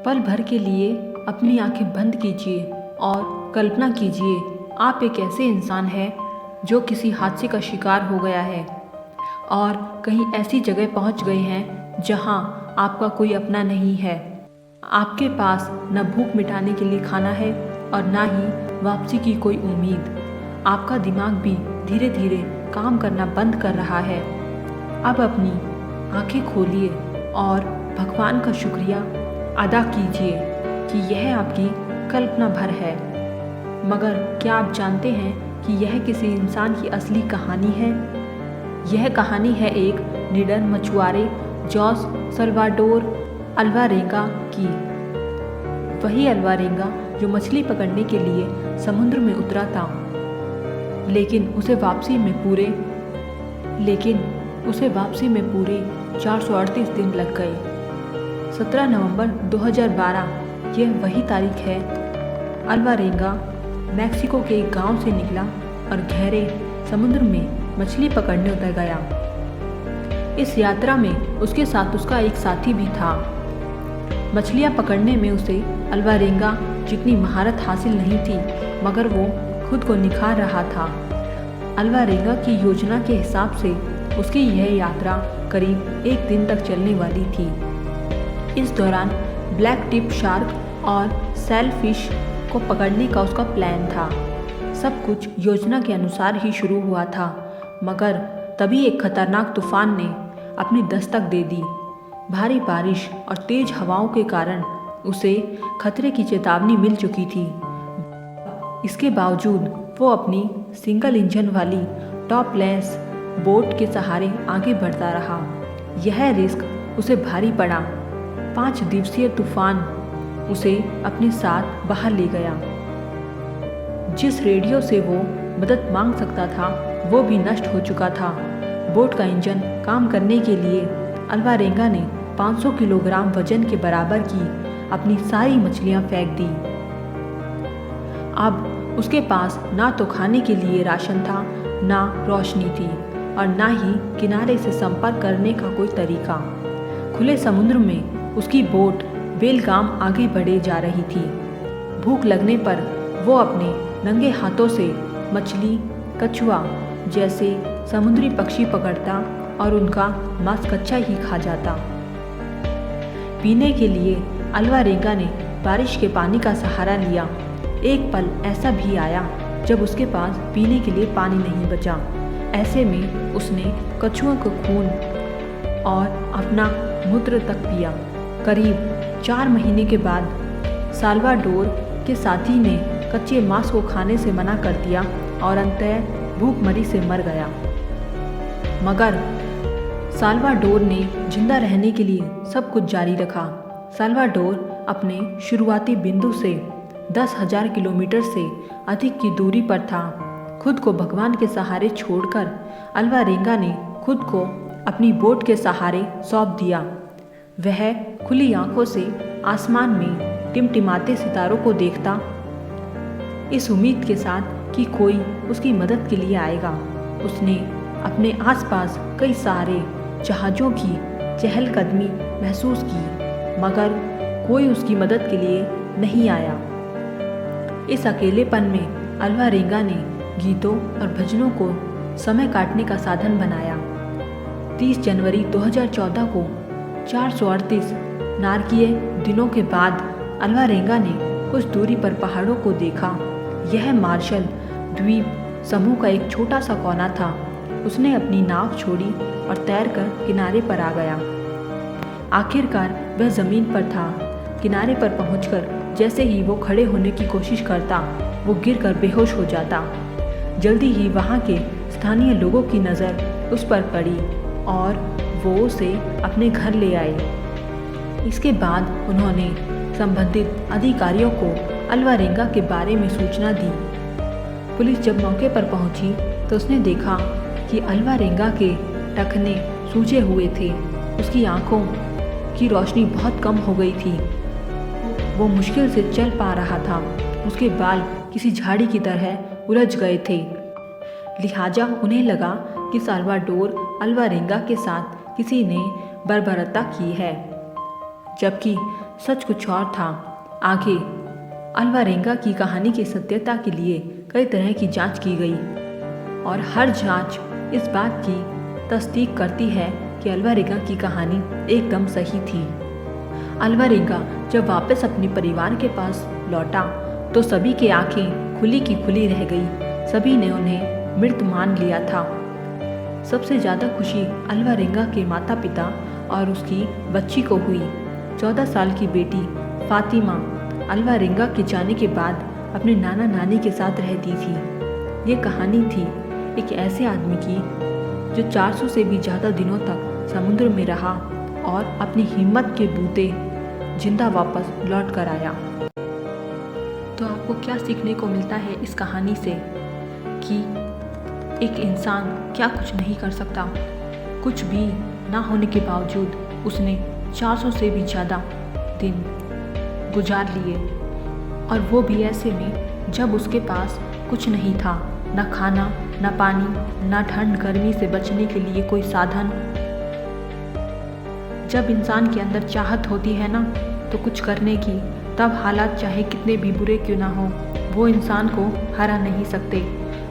पल भर के लिए अपनी आंखें बंद कीजिए और कल्पना कीजिए आप एक ऐसे इंसान हैं जो किसी हादसे का शिकार हो गया है और कहीं ऐसी जगह पहुंच गए हैं जहां आपका कोई अपना नहीं है। आपके पास न भूख मिटाने के लिए खाना है और ना ही वापसी की कोई उम्मीद। आपका दिमाग भी धीरे धीरे काम करना बंद कर रहा है। अब अपनी आंखें खोलिए और भगवान का शुक्रिया अदा कीजिए कि यह आपकी कल्पना भर है। मगर क्या आप जानते हैं कि यह किसी इंसान की असली कहानी है? यह कहानी है एक निडर मछुआरे जॉस सल्वाडोर अल्वारेगा की। वही अल्वारेगा जो मछली पकड़ने के लिए समुद्र में उतरा था, लेकिन उसे वापसी में पूरे 438 दिन लग गए। 17 नवंबर 2012 यह वही तारीख है। अल्वारेगा मैक्सिको के एक गांव से निकला और गहरे समुद्र में मछली पकड़ने उतर गया। इस यात्रा में उसके साथ उसका एक साथी भी था। मछलियां पकड़ने में उसे अल्वारेगा जितनी महारत हासिल नहीं थी, मगर वो खुद को निखार रहा था। अल्वारेगा की योजना के हिसाब से उसकी यह यात्रा करीब 1 दिन तक चलने वाली थी। इस दौरान ब्लैक टिप शार्क और सेलफिश को पकड़ने का उसका प्लान था। सब कुछ योजना के अनुसार ही शुरू हुआ था, मगर तभी एक खतरनाक तूफान ने अपनी दस्तक दे दी। भारी बारिश और तेज हवाओं के कारण उसे खतरे की चेतावनी मिल चुकी थी। इसके बावजूद वो अपनी सिंगल इंजन वाली टॉपलेस बोट के सहारे आगे बढ़ता रहा। यह रिस्क उसे भारी पड़ा। 5 दिवसीय तूफान उसे अपने साथ बाहर ले गया। जिस रेडियो से वो मदद मांग सकता था वो भी नष्ट हो चुका था। बोट का इंजन काम करने के लिए अल्वारेगा ने 500 किलोग्राम वजन के बराबर की अपनी सारी मछलियां फेंक दी। अब उसके पास ना तो खाने के लिए राशन था, ना रोशनी थी और ना ही किनारे से संपर्क करने का कोई तरीका। खुले समुद्र में उसकी बोट बेलगाम आगे बढ़े जा रही थी। भूख लगने पर वो अपने नंगे हाथों से मछली, कछुआ जैसे समुद्री पक्षी पकड़ता और उनका मांस कच्चा ही खा जाता। पीने के लिए अल्वारेगा ने बारिश के पानी का सहारा लिया। एक पल ऐसा भी आया जब उसके पास पीने के लिए पानी नहीं बचा। ऐसे में उसने कछुओं का खून और अपना मूत्र तक पिया। करीब 4 महीने के बाद साल्वाडोर के साथी ने कच्चे मांस को खाने से मना कर दिया और अंततः भूखमरी से मर गया। मगर साल्वाडोर ने जिंदा रहने के लिए सब कुछ जारी रखा। साल्वाडोर अपने शुरुआती बिंदु से 10,000 किलोमीटर से अधिक की दूरी पर था। खुद को भगवान के सहारे छोड़कर अल्वारेगा ने खुद को अपनी बोट के सहारे सौंप दिया। वह खुली आंखों से आसमान में टिमटिमाते सितारों को देखता, इस उम्मीद के साथ कि कोई उसकी मदद के लिए आएगा। उसने अपने आसपास कई सारे जहाज़ों की चहलकदमी महसूस की, मगर कोई उसकी मदद के लिए नहीं आया। इस अकेलेपन में अल्वारेगा ने गीतों और भजनों को समय काटने का साधन बनाया। 30 जनवरी 2014 को 438 नारकीय दिनों के बाद अल्वारेगा ने कुछ दूरी पर पहाड़ों को देखा। यह मार्शल द्वीप समूह का एक छोटा सा कोना था। उसने अपनी नाव छोड़ी और तैरकर किनारे पर आ गया। आखिरकार वह जमीन पर था। किनारे पर पहुंचकर जैसे ही वो खड़े होने की कोशिश करता, वो गिरकर बेहोश हो जाता। जल्दी ही वहां के स्थानीय लोगों की नज़र उस पर पड़ी और वो उसे अपने घर ले आए। इसके बाद उन्होंने संबंधित अधिकारियों को अल्वारेगा के बारे में सूचना दी। पुलिस जब मौके पर पहुंची तो उसने देखा कि अल्वारेगा के टखने सूजे हुए थे। उसकी आंखों की रोशनी बहुत कम हो गई थी। वो मुश्किल से चल पा रहा था। उसके बाल किसी झाड़ी की तरह उलझ गए थे। लिहाजा उन्हें लगा कि साल्वाडोर अल्वारेगा के साथ किसी ने बर्बरता की है। जबकि सच कुछ और था। आगे अल्वारेंगा की कहानी की सत्यता के लिए कई तरह की जांच की गई और हर जांच इस बात की तस्दीक करती है कि अल्वारेंगा की कहानी एकदम सही थी। अल्वारेंगा जब वापस अपने परिवार के पास लौटा तो सभी की आंखें खुली की खुली रह गई। सभी ने उन्हें मृत मान लिया था। सबसे ज़्यादा खुशी अल्वारेंगा के माता पिता और उसकी बच्ची को हुई। 14 साल की बेटी फातिमा अल्वारेंगा के जाने के बाद अपने नाना नानी के साथ रहती थी। ये कहानी थी एक ऐसे आदमी की जो 400 से भी ज़्यादा दिनों तक समुद्र में रहा और अपनी हिम्मत के बूते जिंदा वापस लौट कर आया। तो आपको क्या सीखने को मिलता है इस कहानी से कि एक इंसान क्या कुछ नहीं कर सकता। कुछ भी ना होने के बावजूद उसने 400 से भी ज़्यादा दिन गुजार लिए, और वो भी ऐसे में जब उसके पास कुछ नहीं था, ना खाना, ना पानी, ना ठंड गर्मी से बचने के लिए कोई साधन। जब इंसान के अंदर चाहत होती है ना तो कुछ करने की, तब हालात चाहे कितने भी बुरे क्यों ना हो वो इंसान को हरा नहीं सकते।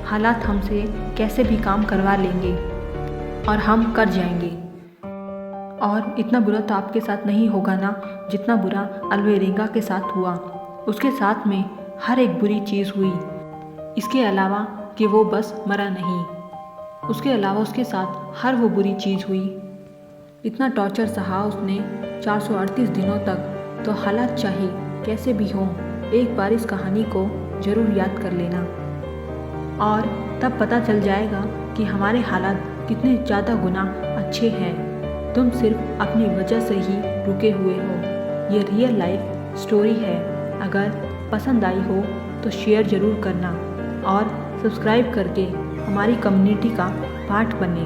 हालात हमसे कैसे भी काम करवा लेंगे और हम कर जाएंगे। और इतना बुरा तो आपके साथ नहीं होगा ना जितना बुरा अल्वारेंगा के साथ हुआ। उसके साथ में हर एक बुरी चीज़ हुई। इसके अलावा कि वो बस मरा नहीं, उसके अलावा उसके साथ हर वो बुरी चीज़ हुई। इतना टॉर्चर सहा उसने 438 दिनों तक। तो हालात चाहे कैसे भी हों, एक बार इस कहानी को ज़रूर याद कर लेना और तब पता चल जाएगा कि हमारे हालात कितने ज़्यादा गुना अच्छे हैं। तुम सिर्फ अपनी वजह से ही रुके हुए हो। ये रियल लाइफ स्टोरी है। अगर पसंद आई हो तो शेयर ज़रूर करना और सब्सक्राइब करके हमारी कम्युनिटी का पार्ट बने।